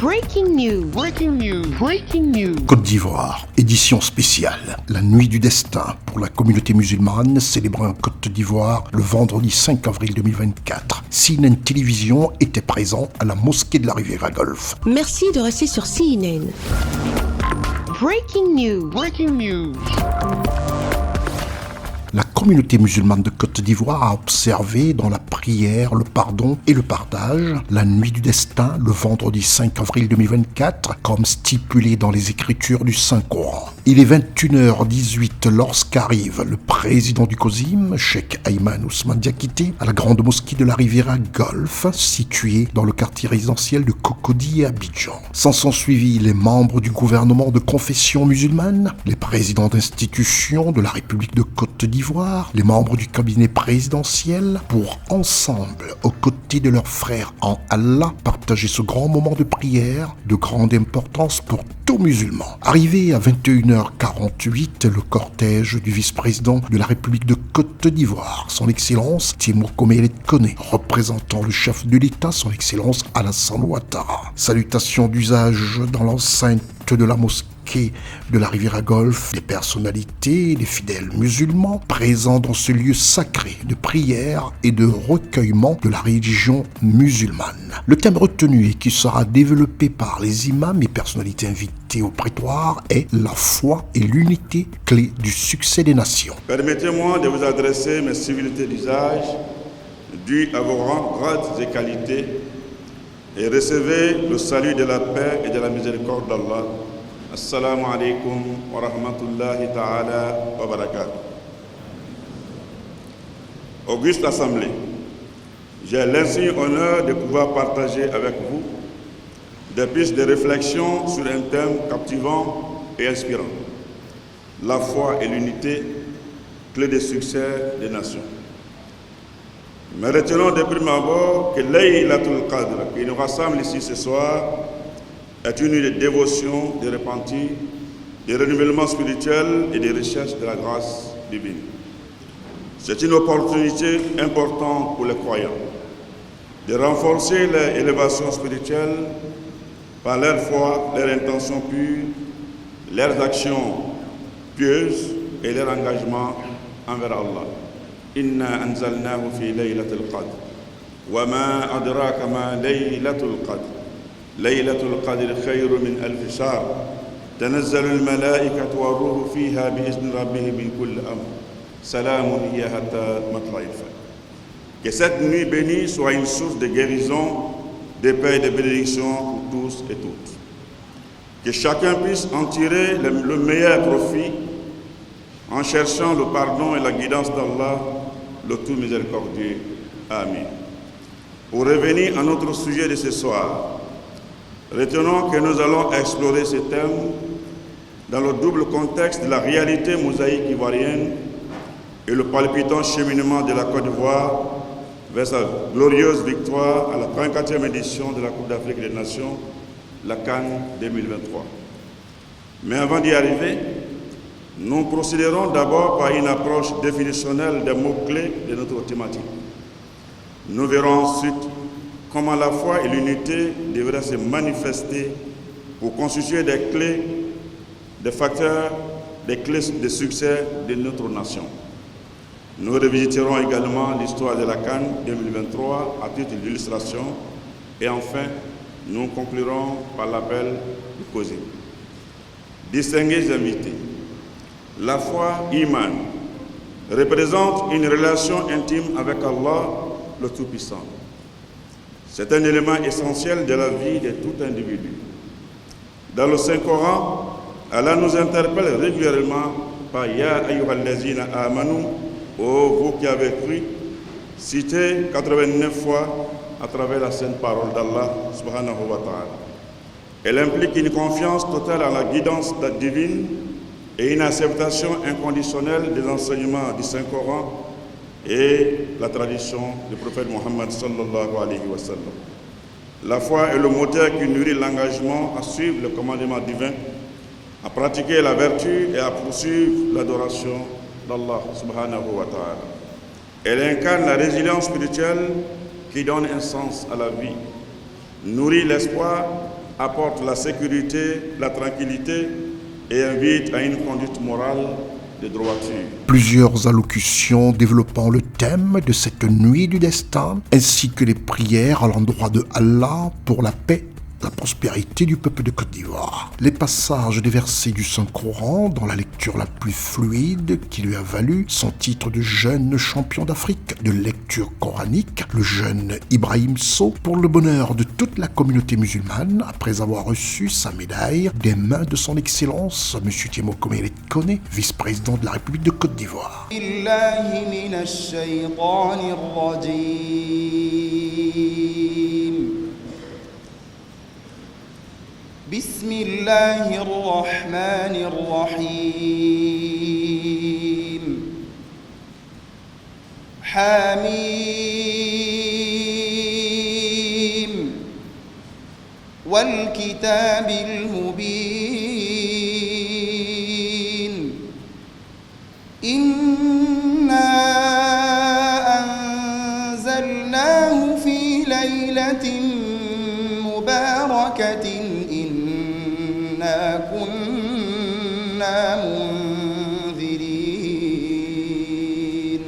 Breaking news. Breaking news. Breaking news. Côte d'Ivoire, édition spéciale. La nuit du destin pour la communauté musulmane célébrée en Côte d'Ivoire le vendredi 5 avril 2024. CNN Télévision était présent à la mosquée de la Riviera Golf. Merci de rester sur CNN. Breaking news. Breaking news. La communauté musulmane de Côte d'Ivoire a observé dans la prière, le pardon et le partage la nuit du destin le vendredi 5 avril 2024 comme stipulé dans les écritures du Saint-Coran. Il est 21h18 lorsqu'arrive le président du COSIM, Cheikh Ayman Ousmane Diakité, à la grande mosquée de la Riviera Golf, située dans le quartier résidentiel de Cocody et Abidjan. S'en sont suivis les membres du gouvernement de confession musulmane, les présidents d'institutions de la République de Côte d'Ivoire, les membres du cabinet présidentiel, pour ensemble, aux côtés de leurs frères en Allah, partager ce grand moment de prière de grande importance pour tout musulman. Arrivé à 21h48, le cortège du vice-président de la République de Côte d'Ivoire, son Excellence Timo Komele Kone, représentant le chef de l'État, son Excellence Alassane Ouattara. Salutations d'usage dans l'enceinte de la mosquée de la Riviera Golf, des personnalités, des fidèles musulmans présents dans ce lieu sacré de prière et de recueillement de la religion musulmane. Le thème retenu et qui sera développé par les imams et personnalités invitées au prétoire est la foi et l'unité, clé du succès des nations. Permettez-moi de vous adresser mes civilités d'usage dues à vos rangs, grades et qualités, et recevez le salut de la paix et de la miséricorde d'Allah. Assalamu alaikum wa rahmatullahi ta'ala wa barakatuh. Auguste Assemblée, j'ai l'insigne honneur de pouvoir partager avec vous des pistes de réflexion sur un thème captivant et inspirant. La foi et l'unité, clé de succès des nations. Mais retenons de prime abord que Laylatul Qadr, qui nous rassemble ici ce soir, est une nuit de dévotion, de repentir, de renouvellement spirituel et de recherche de la grâce divine. C'est une opportunité importante pour les croyants de renforcer leur élévation spirituelle par leur foi, leur intention pure, leurs actions pieuses et leur engagement envers Allah. Inna anzalnahu fi laylatil qadr. Wa ma adraka ma laylatul qadr. Laylatul qadr khayrun min alf shahr. Tanazzalu al malaikatu war ruhu fiha bi izni rabbihim min kulli amr. Salamun hiya hatta matla'il fajr. Que cette nuit bénie soit une source de guérison, de paix et de bénédiction pour tous et toutes. Que chacun puisse en tirer le meilleur profit en cherchant le pardon et la guidance d'Allah, le tout miséricordieux. Amen. Pour revenir à notre sujet de ce soir, retenons que nous allons explorer ce thème dans le double contexte de la réalité mosaïque ivoirienne et le palpitant cheminement de la Côte d'Ivoire vers sa glorieuse victoire à la 34e édition de la Coupe d'Afrique des Nations, la CAN 2023. Mais avant d'y arriver, nous procéderons d'abord par une approche définitionnelle des mots-clés de notre thématique. Nous verrons ensuite comment la foi et l'unité devraient se manifester pour constituer des clés, des facteurs, des clés de succès de notre nation. Nous revisiterons également l'histoire de la CAN 2023 à titre d'illustration et enfin, nous conclurons par l'appel du COSIM. Distingués invités, la foi, Iman, représente une relation intime avec Allah, le Tout-Puissant. C'est un élément essentiel de la vie de tout individu. Dans le Saint-Coran, Allah nous interpelle régulièrement par Ya ayyuhallazina amanu, ô vous qui avez cru, cité 89 fois à travers la sainte parole d'Allah subhanahu wa ta'ala. Elle implique une confiance totale à la guidance divine et une acceptation inconditionnelle des enseignements du Saint-Coran et la tradition du prophète Mohammed sallallahu alayhi wa sallam. La foi est le moteur qui nourrit l'engagement à suivre le commandement divin, à pratiquer la vertu et à poursuivre l'adoration d'Allah subhanahu wa ta'ala. Elle incarne la résilience spirituelle qui donne un sens à la vie, nourrit l'espoir apporte la sécurité, la tranquillité et invite à une conduite morale de droiture. Plusieurs allocutions développant le thème de cette nuit du destin, ainsi que les prières à l'endroit de Allah pour la paix, la prospérité du peuple de Côte d'Ivoire. Les passages des versets du Saint-Coran dans la lecture la plus fluide qui lui a valu son titre de jeune champion d'Afrique de lecture coranique, le jeune Ibrahim Sow, pour le bonheur de toute la communauté musulmane, après avoir reçu sa médaille des mains de son Excellence, M. Thiemoko Mélé Koné, vice-président de la République de Côte d'Ivoire. بسم الله الرحمن الرحيم حميم والكتاب المبين إنا أنزلناه في ليلة مباركة كنا منذرين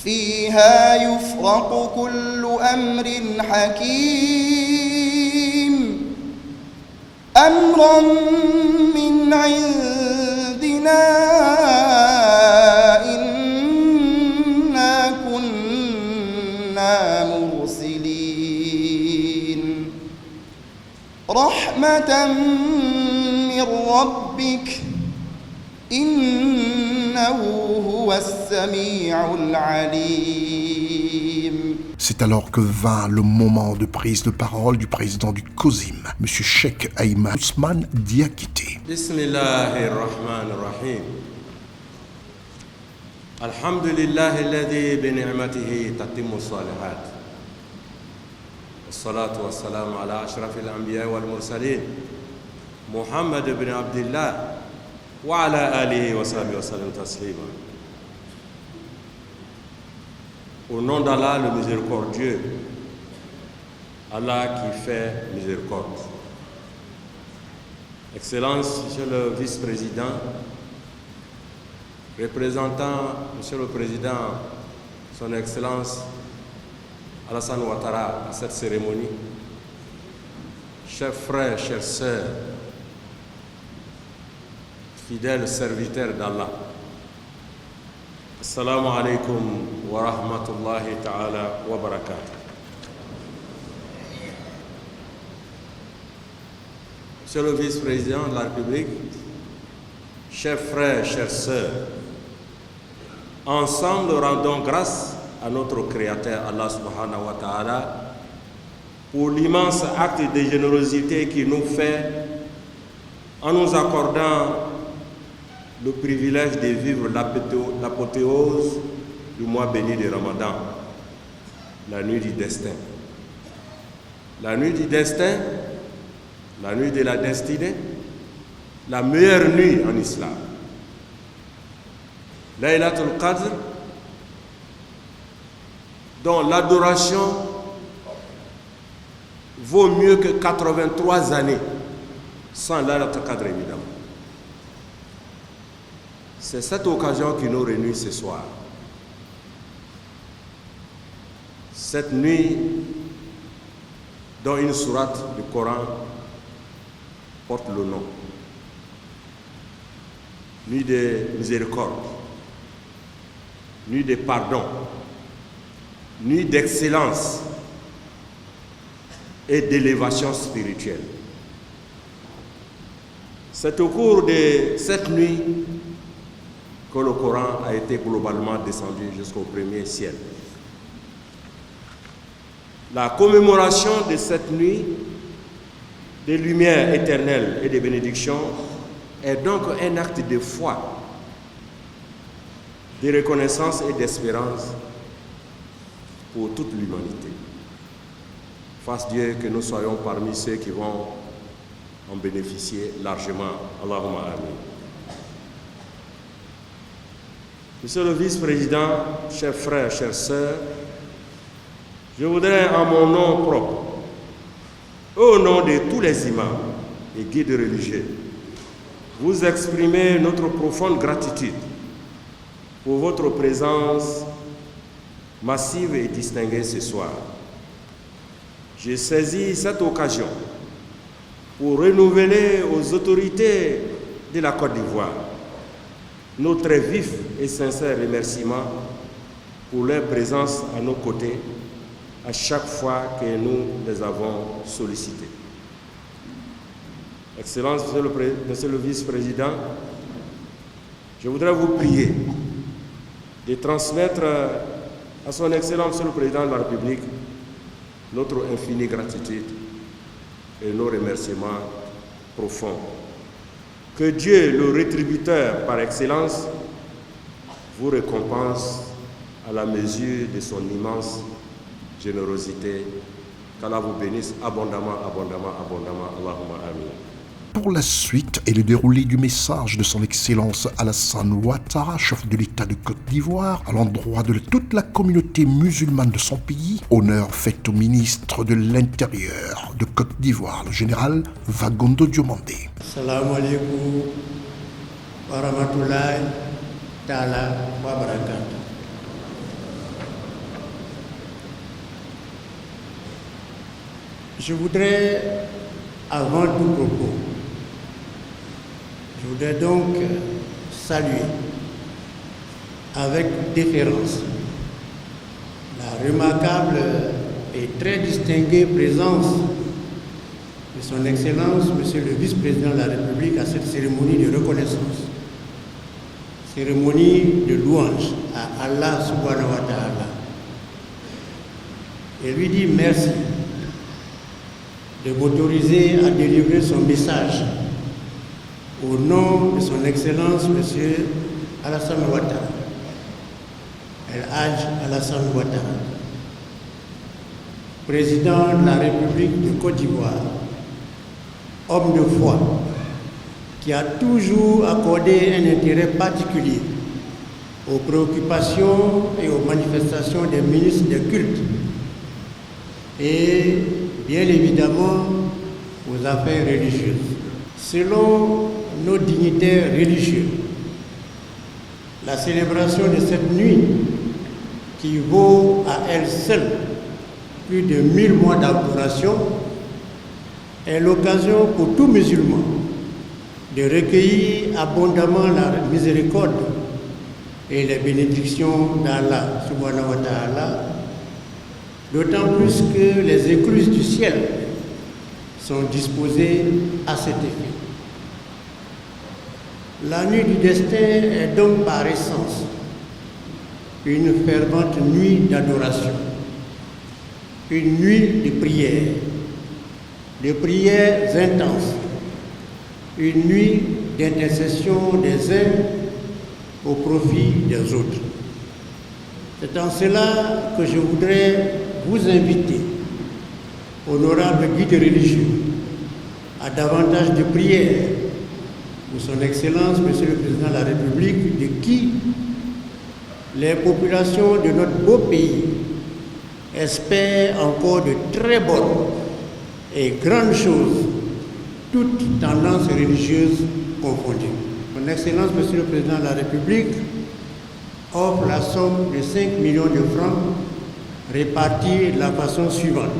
فيها يفرق كل أمر حكيم أمرا من عندنا إنا كنا مرسلين رحمة من ربك إنه هو السميع العليم. C'est alors que vint le moment de prise de parole du président du COSIM, M. Cheikh Ayman Ousmane Diakité. Bismillahirrahmanirrahim. Alhamdulillahi alladhi bi ni'matihi tatimmu salihat. والصلاة والسلام على أشرف الأنبياء والمرسلين محمد بن عبد الله وعلى آله وصحبه وسلم تسليما. Au nom d'Allah le miséricordieux, Allah qui fait miséricorde. Excellence, Monsieur le vice-président, représentant Monsieur le Président, Son Excellence Alassane Ouattara à cette cérémonie, chers frères, chères sœurs, fidèles serviteurs d'Allah, Assalamu alaikum wa rahmatullahi ta'ala wa barakatuh. Monsieur le vice-président de la République, chers frères, chères sœurs, ensemble rendons grâce à notre Créateur Allah subhanahu wa ta'ala pour l'immense acte de générosité qu'il nous fait en nous accordant le privilège de vivre l'apothéose du mois béni de Ramadan, la nuit du destin. La nuit du destin, la nuit de la destinée, la meilleure nuit en islam. Laylatul Qadr, dont l'adoration vaut mieux que 83 années sans Laylatul Qadr évidemment. C'est cette occasion qui nous réunit ce soir. Cette nuit dont une sourate du Coran porte le nom. Nuit de miséricorde, nuit de pardon, nuit d'excellence et d'élévation spirituelle. C'est au cours de cette nuit que le Coran a été globalement descendu jusqu'au premier ciel. La commémoration de cette nuit de lumière éternelle et de bénédiction est donc un acte de foi, de reconnaissance et d'espérance pour toute l'humanité. Fasse Dieu que nous soyons parmi ceux qui vont en bénéficier largement. Allahumma amin. Monsieur le vice-président, chers frères, chères sœurs, je voudrais en mon nom propre au nom de tous les imams et guides religieux, vous exprimez notre profonde gratitude pour votre présence massive et distinguée ce soir. Je saisis cette occasion pour renouveler aux autorités de la Côte d'Ivoire nos très vifs et sincères remerciements pour leur présence à nos côtés à chaque fois que nous les avons sollicités. Excellence, Monsieur le Vice-président, je voudrais vous prier de transmettre à son Excellence, Monsieur le Président de la République, notre infinie gratitude et nos remerciements profonds. Que Dieu, le rétributeur par excellence, vous récompense à la mesure de son immense générosité. Qu'Allah vous bénisse abondamment, abondamment, abondamment. Allahumma amin. Pour la suite et le déroulé du message de son Excellence Alassane Ouattara, chef de l'État de Côte d'Ivoire, à l'endroit de toute la communauté musulmane de son pays, honneur fait au ministre de l'Intérieur de Côte d'Ivoire, le général Vagondo Diomandé. Assalamu alaikum wa rahmatullahi ta'ala wa barakatuh. Je voudrais, avant tout propos, je voudrais donc saluer avec déférence la remarquable et très distinguée présence de son Excellence, Monsieur le Vice-président de la République, à cette cérémonie de reconnaissance, cérémonie de louange à Allah subhanahu wa ta'ala. Et lui dit merci de m'autoriser à délivrer son message au nom de son Excellence, M. Alassane Ouattara, El Hadj Alassane Ouattara, président de la République de Côte d'Ivoire, homme de foi, qui a toujours accordé un intérêt particulier aux préoccupations et aux manifestations des ministres des cultes et bien évidemment aux affaires religieuses. Selon nos dignitaires religieux, la célébration de cette nuit, qui vaut à elle seule plus de 1000 mois d'adoration, est l'occasion pour tout musulman de recueillir abondamment la miséricorde et les bénédictions d'Allah subhanahu wa ta'ala, d'autant plus que les écluses du ciel sont disposées à cet effet. La nuit du destin est donc par essence une fervente nuit d'adoration, une nuit de prières intenses, une nuit d'intercession des uns au profit des autres. C'est en cela que je voudrais vous inviter, honorables guides religieux, à davantage de prières pour son Excellence, Monsieur le Président de la République, de qui les populations de notre beau pays espèrent encore de très bonnes et grandes choses, toutes tendances religieuses confondues. Son Excellence, Monsieur le Président de la République, offre la somme de 5 millions de francs répartis de la façon suivante.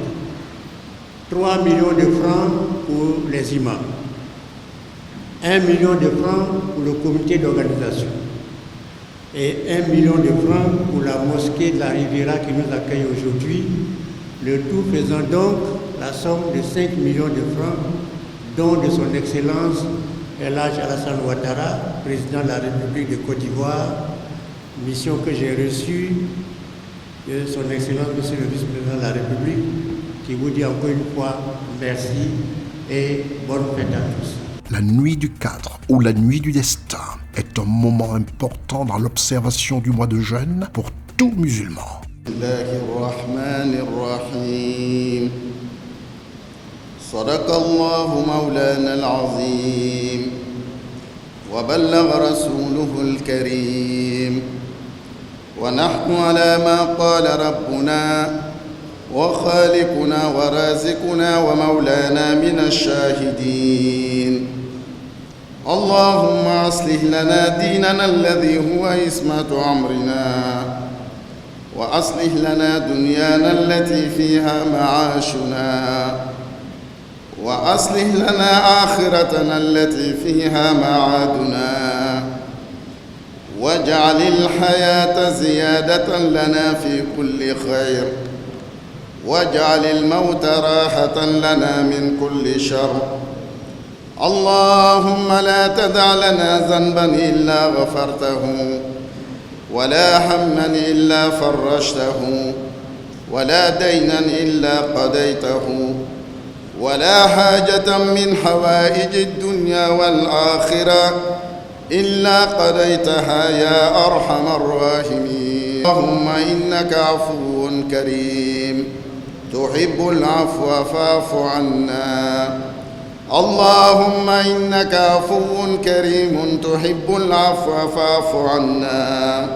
3 millions de francs pour les imams, 1 million de francs pour le comité d'organisation et 1 million de francs pour la mosquée de la Riviera qui nous accueille aujourd'hui, le tout faisant donc la somme de 5 millions de francs, dont de son Excellence El Hadj Alassane Ouattara, président de la République de Côte d'Ivoire, mission que j'ai reçue de son Excellence Monsieur le Vice-président de la République, qui vous dit encore une fois merci et bonne fête à tous. La nuit du cadre ou la nuit du destin est un moment important dans l'observation du mois de jeûne pour tout musulman. صدق الله مولانا العظيم وبلغ رسوله الكريم ونحن على ما قال ربنا وخالقنا ورازقنا ومولانا من الشاهدين. اللهم أصلح لنا ديننا الذي هو عصمة أمرنا، وأصلح لنا دنيانا التي فيها معاشنا، وأصلح لنا آخرتنا التي فيها معادنا، واجعل الحياة زيادة لنا في كل خير، واجعل الموت راحة لنا من كل شر. اللهم لا تدع لنا ذنبا إلا غفرته، ولا هما إلا فرجته، ولا دينا إلا قضيته، ولا حاجة من حوائج الدنيا والآخرة إلا قضيتها يا أرحم الراحمين. اللهم إنك عفو كريم تحب العفو فاعف عنا. اللهم إنك عفو كريم تحب العفو فاعف عنا.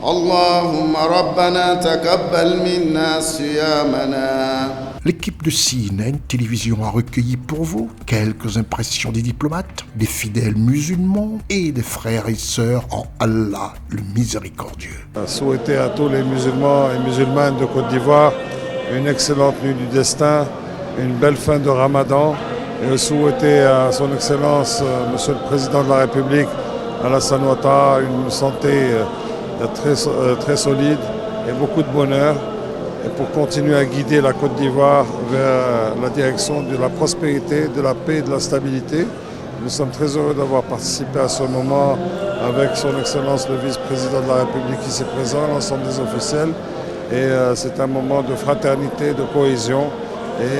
اللهم ربنا تقبل منا صيامنا. L'équipe de CNN Télévision a recueilli pour vous quelques impressions des diplomates, des fidèles musulmans et des frères et sœurs en Allah le miséricordieux. Souhaiter à tous les musulmans et musulmanes de Côte d'Ivoire une excellente nuit du destin, une belle fin de Ramadan, et souhaiter à son Excellence, Monsieur le Président de la République, Alassane Ouattara, une santé très solide et beaucoup de bonheur, et pour continuer à guider la Côte d'Ivoire vers la direction de la prospérité, de la paix et de la stabilité. Nous sommes très heureux d'avoir participé à ce moment avec son Excellence le vice-président de la République ici présent, l'ensemble des officiels. Et c'est un moment de fraternité, de cohésion, et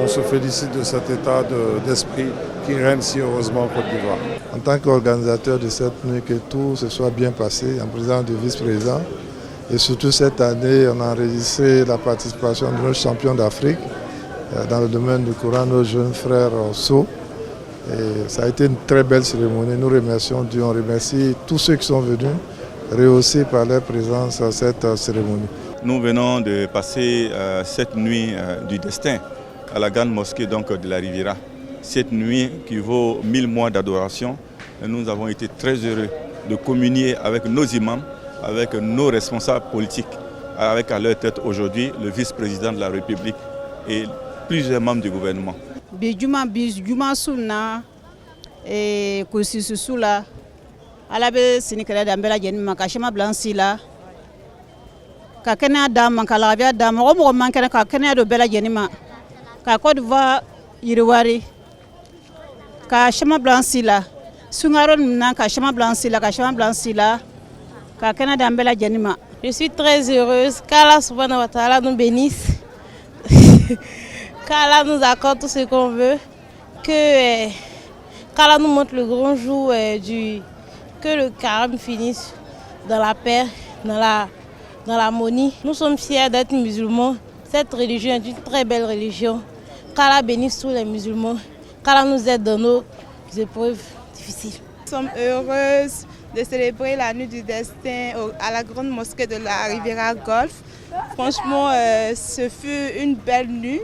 on se félicite de cet état d'esprit qui règne si heureusement en Côte d'Ivoire. En tant qu'organisateur de cette nuit, que tout se soit bien passé, en présence du vice-président. Et surtout cette année, on a enregistré la participation de nos champions d'Afrique dans le domaine du Coran, nos jeunes frères Sow. Et ça a été une très belle cérémonie. Nous remercions Dieu, on remercie tous ceux qui sont venus, rehaussés par leur présence à cette cérémonie. Nous venons de passer cette nuit du destin à la grande mosquée donc, de la Riviera. Cette nuit qui vaut 1000 mois d'adoration. Nous avons été très heureux de communier avec nos imams, avec nos responsables politiques, avec à leur tête aujourd'hui le vice-président de la République et plusieurs membres du gouvernement. Ka kɛnɛya d'a ma, ka lafiya d'a ma, mɔgɔ man kɛnɛ ka kɛnɛya do bɛɛ lajɛlen ma, ka Côte d'Ivoire yiriwari, ka chama bila an si la, sunkaro ninnu ka chama bila an si la, ka chama bila an si la, ka kɛnɛya d'an bɛɛ lajɛlen ma. Je suis très heureuse qu'Allah subhanahu wa ta'ala nous bénisse, qu'Allah nous accorde tout ce qu'on veut, qu'Allah nous montre le grand jour que le carême finisse dans la paix, dans l'harmonie. Nous sommes fiers d'être musulmans. Cette religion est une très belle religion. Qu'Allah bénisse tous les musulmans. Qu'Allah nous aide dans nos épreuves difficiles. Nous sommes heureuses de célébrer la nuit du destin à la grande mosquée de la Riviera Golf. Franchement, ce fut une belle nuit.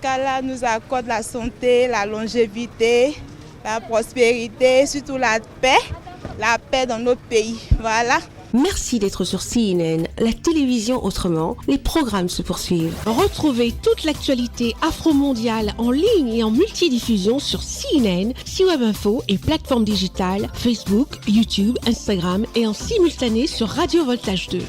Qu'Allah nous accorde la santé, la longévité, la prospérité, surtout la paix dans notre pays. Voilà. Merci d'être sur CNN, la télévision autrement. Les programmes se poursuivent. Retrouvez toute l'actualité afro-mondiale en ligne et en multidiffusion sur CNN, C-Web Info et plateformes digitales, Facebook, YouTube, Instagram et en simultané sur Radio Voltage 2.